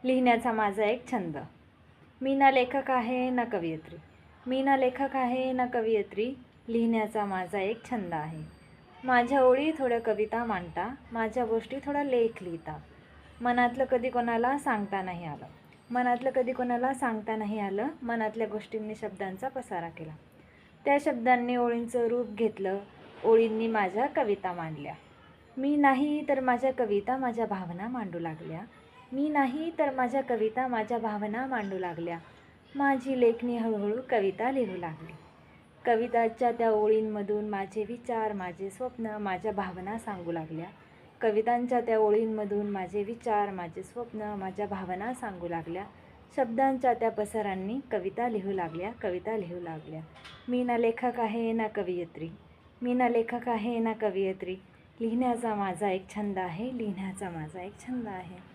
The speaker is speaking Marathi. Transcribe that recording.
लिहिण्याचा माझा एक छंद. मी ना लेखक आहे ना कवयित्री. मी ना लेखक आहे ना कवयित्री. लिहिण्याचा माझा एक छंद आहे. माझ्या ओळी थोड्या कविता मांडता, माझ्या गोष्टी थोडा लेख लिहिता. मनातलं कधी कोणाला सांगता नाही आलं. मनातलं कधी कोणाला सांगता नाही आलं. मनातल्या गोष्टींनी शब्दांचा पसारा केला. त्या शब्दांनी ओळींचं रूप घेतलं. ओळींनी माझ्या कविता मांडल्या. मी नाही तर माझ्या कविता माझ्या भावना मांडू लागल्या. मी नाही तर माझ्या कविता माझ्या भावना मांडू लागल्या. माझी लेखणी हळूहळू कविता लिहू लागली. कविताच्या त्या ओळींमधून माझे विचार, माझे स्वप्न, माझ्या भावना सांगू लागल्या. कवितांच्या त्या ओळींमधून माझे विचार, माझे स्वप्न, माझ्या भावना सांगू लागल्या. शब्दांच्या त्या पसारांनी कविता लिहू लागल्या, कविता लिहू लागल्या. मी ना लेखक आहे ना कवयित्री. मी ना लेखक आहे ना कवयित्री. लिहिण्याचा माझा एक छंद आहे. लिहिण्याचा माझा एक छंद आहे.